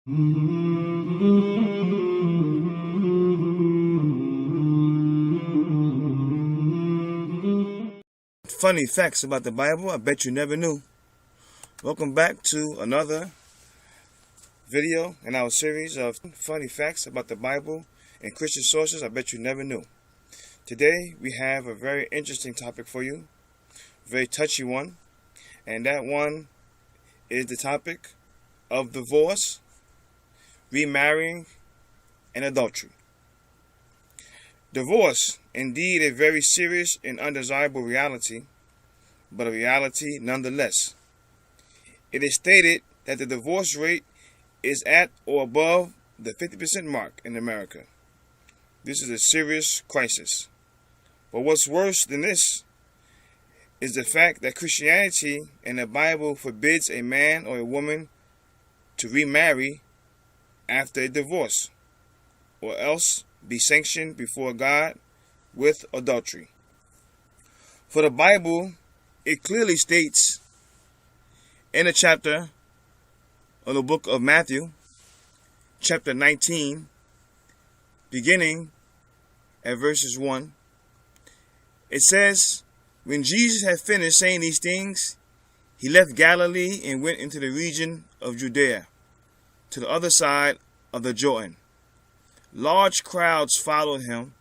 Funny facts about the Bible I bet you never knew. Welcome back to another video in our series of funny facts about the Bible and Christian sources I bet you never knew. Today we have a very interesting topic for you, a very touchy one, and that one is the topic of divorce, remarrying, and adultery. Divorce, indeed a very serious and undesirable reality, but a reality nonetheless. It is stated that the divorce rate is at or above the 50% mark in America. This is a serious crisis. But what's worse than this is the fact that Christianity and the Bible forbids a man or a woman to remarry after a divorce, or else be sanctioned before God with adultery. For the Bible, it clearly states in a chapter of the book of Matthew, chapter 19, beginning at verses 1, it says, "When Jesus had finished saying these things, he left Galilee and went into the region of Judea, to the other side of the Jordan. Large crowds followed him,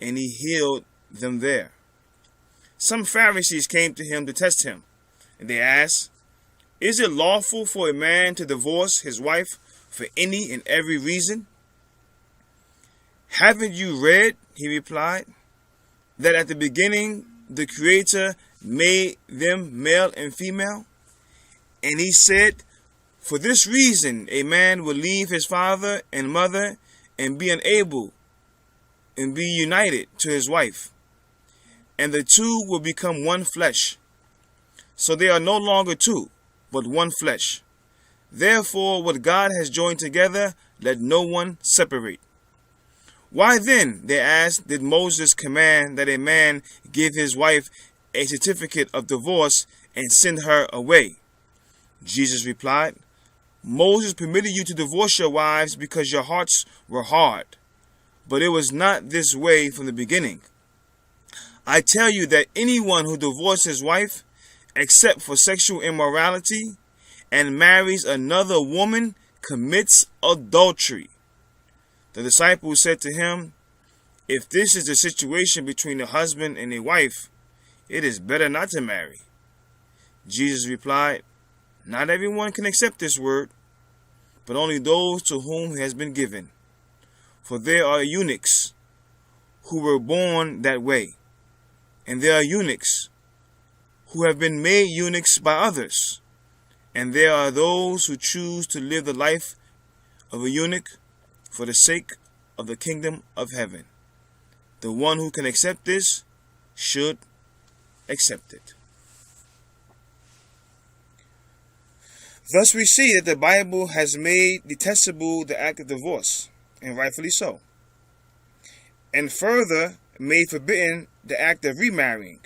and he healed them there. Some Pharisees came to him to test him, and they asked, 'Is it lawful for a man to divorce his wife for any and every reason?' 'Haven't you read,' he replied, 'that at the beginning the Creator made them male and female? And he said, for this reason a man will leave his father and mother and be unable and be united to his wife, and the two will become one flesh. So they are no longer two, but one flesh. Therefore what God has joined together, let no one separate.' Why then," they asked, "did Moses command that a man give his wife a certificate of divorce and send her away?" Jesus replied, "Moses permitted you to divorce your wives because your hearts were hard. But it was not this way from the beginning. I tell you that anyone who divorces his wife, except for sexual immorality, and marries another woman, commits adultery." The disciples said to him, "If this is the situation between a husband and a wife, it is better not to marry." Jesus replied, "Not everyone can accept this word, but only those to whom it has been given. For there are eunuchs who were born that way, and there are eunuchs who have been made eunuchs by others, and there are those who choose to live the life of a eunuch for the sake of the kingdom of heaven. The one who can accept this should accept it." Thus we see that the Bible has made detestable the act of divorce, and rightfully so, and further made forbidden the act of remarrying,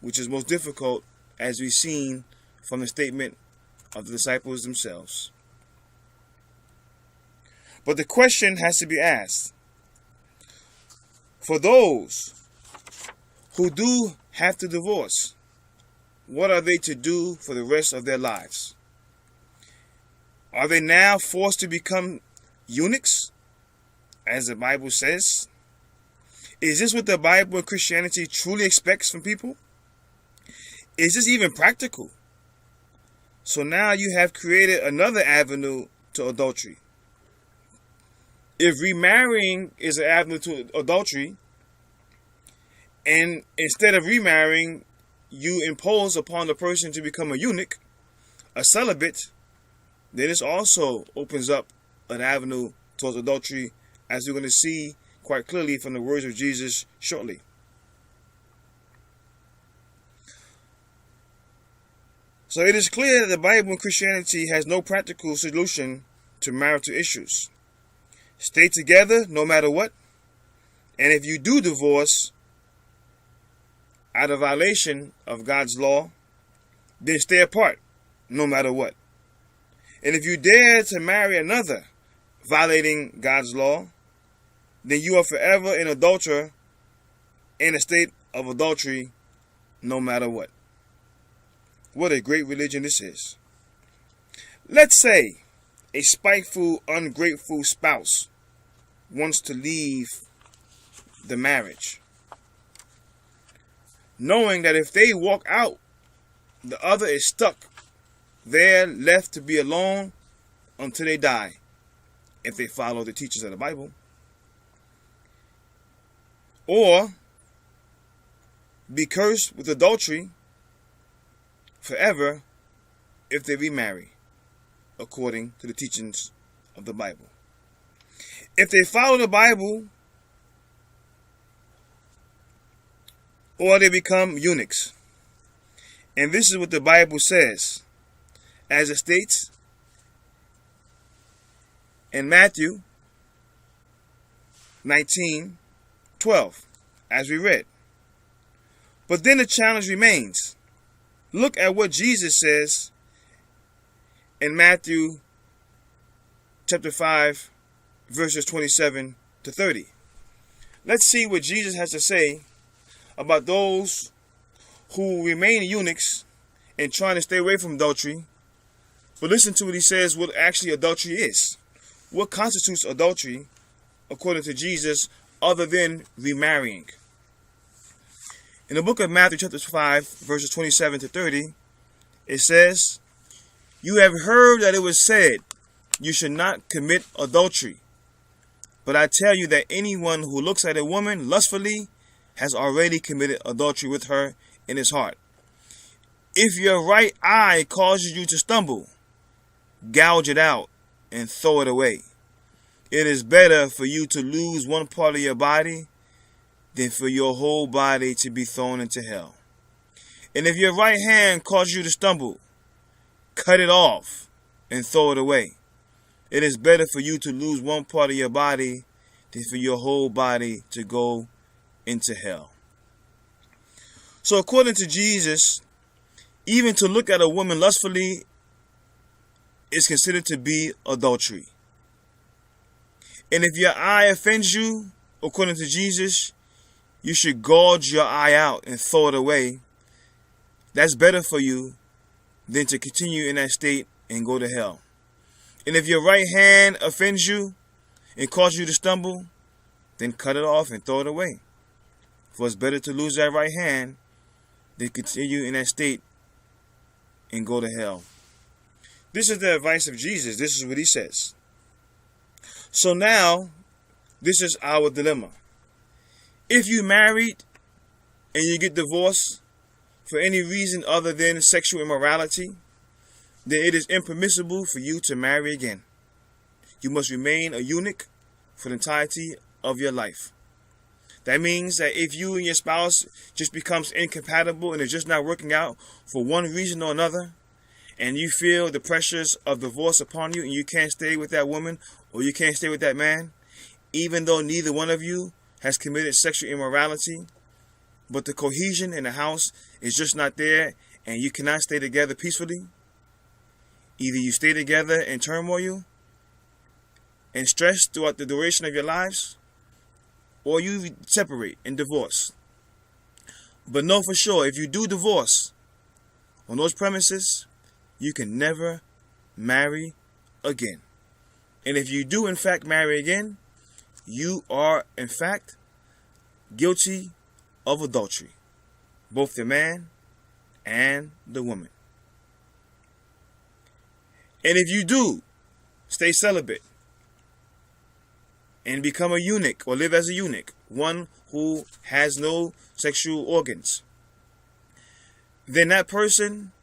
which is most difficult, as we've seen from the statement of the disciples themselves. But the question has to be asked, for those who do have to divorce, what are they to do for the rest of their lives? Are they now forced to become eunuchs, as the Bible says? Is this what the Bible and Christianity truly expects from people? Is this even practical? So now you have created another avenue to adultery. If remarrying is an avenue to adultery, and instead of remarrying, you impose upon the person to become a eunuch, a celibate, then this also opens up an avenue towards adultery, as we're going to see quite clearly from the words of Jesus shortly. So it is clear that the Bible and Christianity has no practical solution to marital issues. Stay together no matter what, and if you do divorce out of violation of God's law, then stay apart no matter what. And if you dare to marry another, violating God's law, then you are forever an adulterer in a state of adultery no matter what. What a great religion this is. Let's say a spiteful, ungrateful spouse wants to leave the marriage, knowing that if they walk out, the other is stuck there, left to be alone until they die, if they follow the teachings of the Bible. Or be cursed with adultery forever if they remarry, according to the teachings of the Bible. If they follow the Bible, or they become eunuchs. And this is what the Bible says, as it states in Matthew 19:12, as we read. But then the challenge remains. Look at what Jesus says in Matthew chapter 5, verses 27 to 30. Let's see what Jesus has to say about those who remain eunuchs and trying to stay away from adultery. But listen to what he says, what actually adultery is. What constitutes adultery, according to Jesus, other than remarrying? In the book of Matthew chapter 5, verses 27 to 30, it says, "You have heard that it was said, you should not commit adultery. But I tell you that anyone who looks at a woman lustfully has already committed adultery with her in his heart. If your right eye causes you to stumble, gouge it out and throw it away. It is better for you to lose one part of your body than for your whole body to be thrown into hell. And if your right hand causes you to stumble, cut it off and throw it away. It is better for you to lose one part of your body than for your whole body to go into hell." So according to Jesus, even to look at a woman lustfully is considered to be adultery. And if your eye offends you, according to Jesus, you should gouge your eye out and throw it away. That's better for you than to continue in that state and go to hell. And if your right hand offends you and causes you to stumble, then cut it off and throw it away. For it's better to lose that right hand than continue in that state and go to hell. This is the advice of Jesus. This is what he says. So now, this is our dilemma. If you married and you get divorced for any reason other than sexual immorality, then it is impermissible for you to marry again. You must remain a eunuch for the entirety of your life. That means that if you and your spouse just becomes incompatible and it's just not working out for one reason or another, and you feel the pressures of divorce upon you and you can't stay with that woman or you can't stay with that man, even though neither one of you has committed sexual immorality, but the cohesion in the house is just not there and you cannot stay together peacefully, either you stay together in turmoil and stress throughout the duration of your lives, or you separate and divorce. But know for sure, if you do divorce on those premises, you can never marry again. And if you do in fact marry again, you are in fact guilty of adultery, both the man and the woman. And if you do stay celibate and become a eunuch or live as a eunuch, one who has no sexual organs, then that person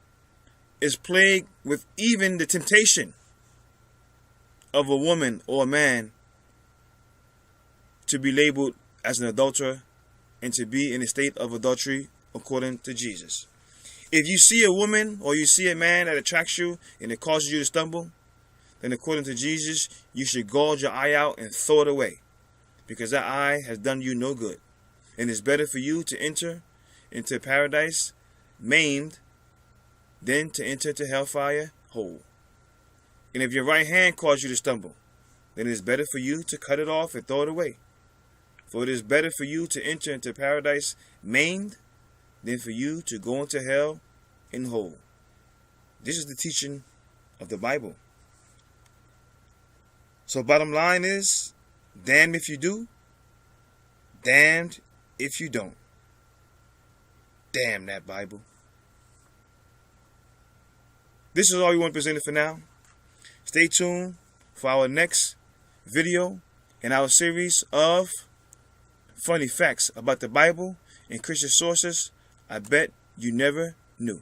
is plagued with even the temptation of a woman or a man to be labeled as an adulterer and to be in a state of adultery according to Jesus. If you see a woman or you see a man that attracts you and it causes you to stumble, then according to Jesus, you should gouge your eye out and throw it away, because that eye has done you no good. And it's better for you to enter into paradise maimed than to enter to hellfire whole. And if your right hand causes you to stumble, then it is better for you to cut it off and throw it away. For it is better for you to enter into paradise maimed than for you to go into hell in whole. This is the teaching of the Bible. So bottom line is, damned if you do, damned if you don't. Damn that Bible. This is all we want to present for now. Stay tuned for our next video in our series of funny facts about the Bible and Christian sources I bet you never knew.